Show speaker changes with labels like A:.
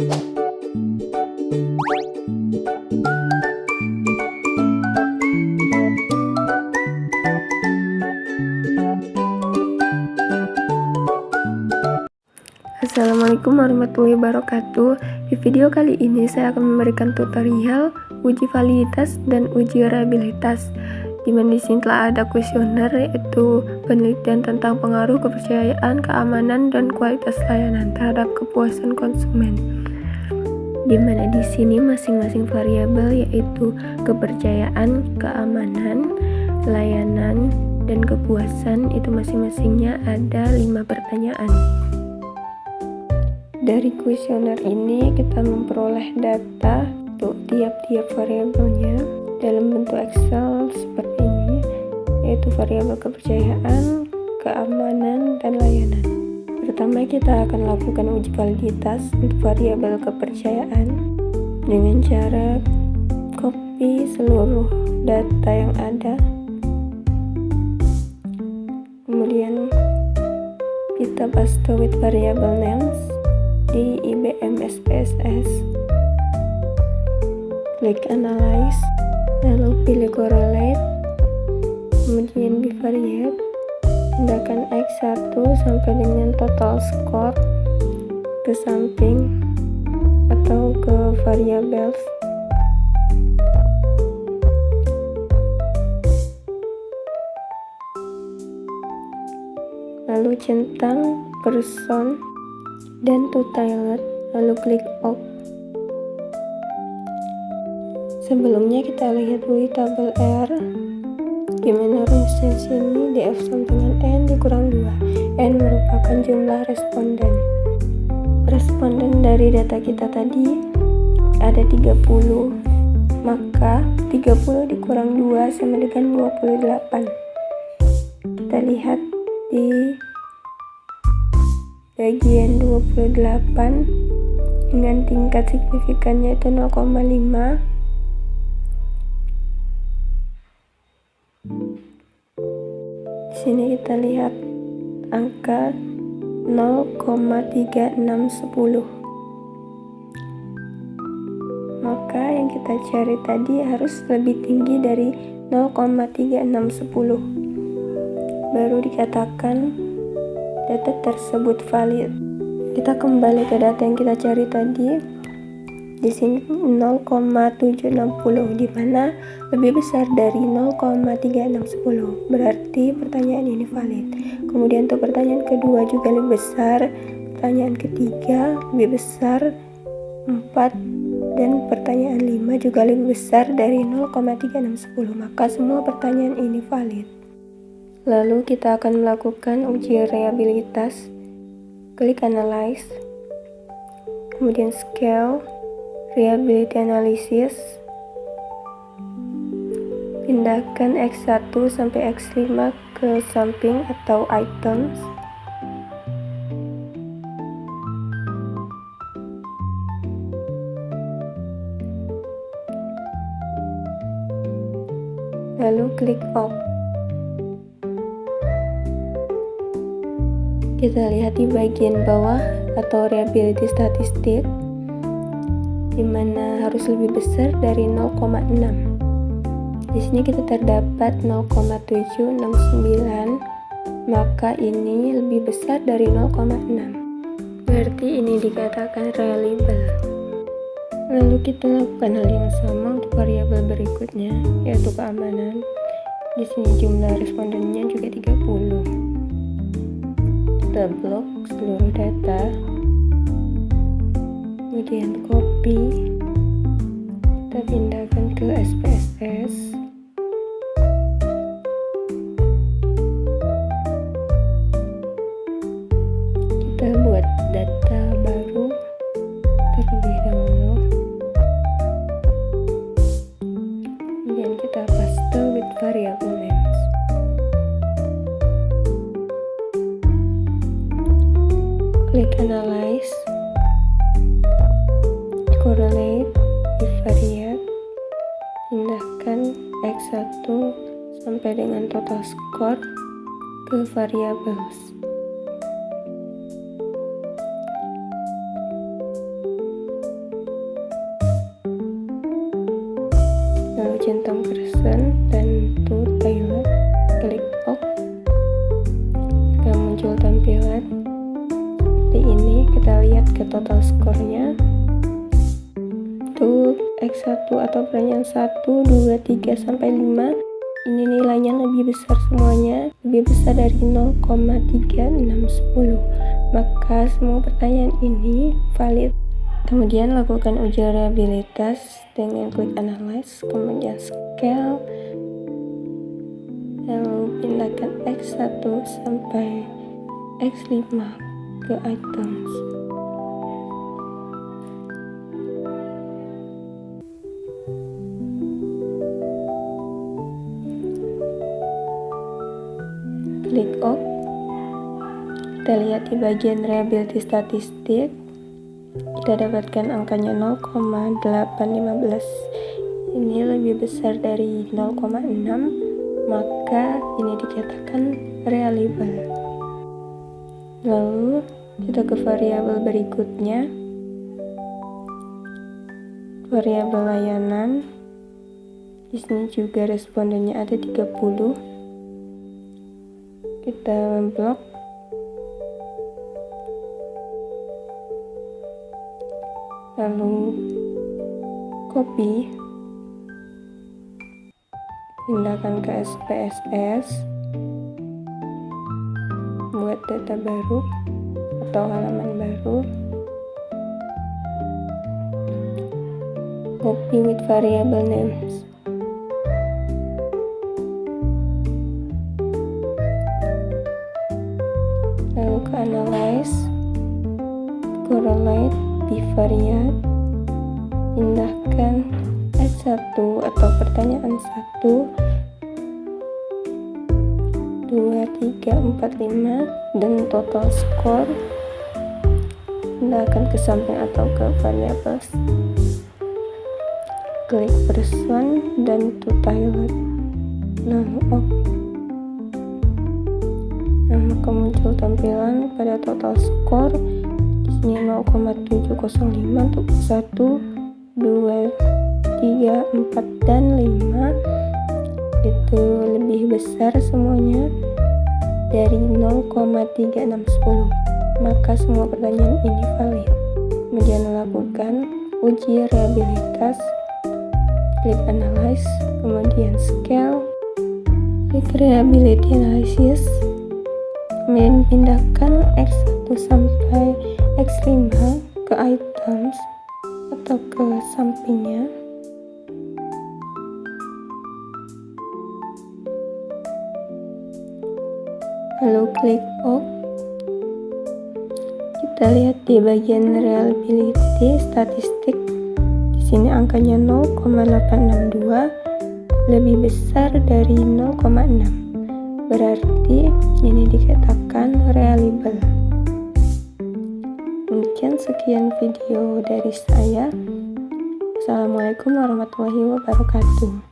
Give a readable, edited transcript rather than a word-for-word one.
A: Assalamualaikum warahmatullahi wabarakatuh. Di video kali ini saya akan memberikan tutorial uji validitas dan uji reliabilitas, di mana di sini telah ada kuesioner, yaitu penelitian tentang pengaruh kepercayaan, keamanan, dan kualitas layanan terhadap kepuasan konsumen. Di mana di sini masing-masing variabel, yaitu kepercayaan, keamanan, layanan, dan kepuasan, itu masing-masingnya ada 5 pertanyaan. Dari kuesioner ini kita memperoleh data untuk tiap-tiap variabelnya dalam bentuk Excel seperti ini, yaitu variabel kepercayaan, keamanan, dan layanan. Pertama, kita akan lakukan uji validitas untuk variabel kepercayaan dengan cara copy seluruh data yang ada, kemudian kita paste with variable names di IBM SPSS, klik analyze, lalu pilih correlate, kemudian bivariate, pindahkan X1 sampai dengan total score ke samping atau ke variables, lalu centang person dan to tailored, lalu klik OK. Sebelumnya kita lihat dulu tabel R, gimana rumusnya sini. DF sama dengan N dikurang 2. N merupakan jumlah responden. Responden dari data kita tadi ada 30, maka 30 dikurang 2 sama dengan 28. Kita lihat di bagian 28 dengan tingkat signifikannya itu 0,5. Di sini kita lihat angka 0,3610. Maka yang kita cari tadi harus lebih tinggi dari 0,3610. Baru dikatakan data tersebut valid. Kita kembali ke data yang kita cari tadi. Di sini 0,760, di mana lebih besar dari 0,3610. Berarti pertanyaan ini valid. Kemudian untuk pertanyaan kedua juga lebih besar, pertanyaan ketiga lebih besar 4, dan pertanyaan 5 juga lebih besar dari 0,3610. Maka semua pertanyaan ini valid. Lalu kita akan melakukan uji reliabilitas. Klik analyze, kemudian scale, reliability analysis, pindahkan X1 sampai X5 ke samping atau items, lalu klik OK. Kita lihat di bagian bawah atau reliability statistik, di mana harus lebih besar dari 0,6. Di sini kita terdapat 0,769, maka ini lebih besar dari 0,6. Berarti ini dikatakan reliable. Lalu kita lakukan hal yang sama untuk variabel berikutnya, yaitu keamanan. Di sini jumlah respondennya juga 30. Kita blok seluruh data, kemudian copy, kita pindahkan ke SPSS, kita buat data baru terlebih dahulu, kemudian kita paste with variable names. Klik analyze, correlate, bivariate, pindahkan X1 sampai dengan total score ke variables. centang person dan to toilet. Klik OK. Akan muncul tampilan seperti ini. Kita lihat ke total skornya. Untuk X1 atau pertanyaan 1, 2, 3 sampai 5 ini nilainya lebih besar semuanya, lebih besar dari 0,3610. Maka semua pertanyaan ini valid. Kemudian lakukan uji reliabilitas dengan klik analyze, kemudian scale, lalu pindahkan X1 sampai X5 ke items. Klik OK. Kita lihat di bagian reliability statistik, kita dapatkan angkanya 0,815. Ini lebih besar dari 0,6, maka ini dikatakan reliable. Lalu kita ke variabel berikutnya, variabel layanan. Di sini juga respondennya ada 30. Kita blok, lalu copy, pindahkan ke SPSS, buat data baru atau halaman baru, copy with variable names. Lalu ke analyze, correlate, bivariate, pindahkan S1 atau pertanyaan 1, 2, 3, 4, 5 dan total skor, pindahkan ke samping atau ke variables, klik person dan to toilet, lalu OK. Maka muncul tampilan pada total skor. Di sini 0,705 untuk 1, 2, 3, 4 dan 5 itu lebih besar semuanya dari 0,3610. Maka semua pertanyaan ini valid. Kemudian lakukan uji reliabilitas, klik analyze, kemudian scale, klik reliability analysis, kemudian pindahkan X1 sampai X5 ke items atau ke sampingnya. Lalu klik OK. Kita lihat di bagian reliability statistik. Di sini angkanya 0,862 lebih besar dari 0,6. Berarti ini dikatakan reliable. Mungkin sekian video dari saya. Assalamualaikum warahmatullahi wabarakatuh.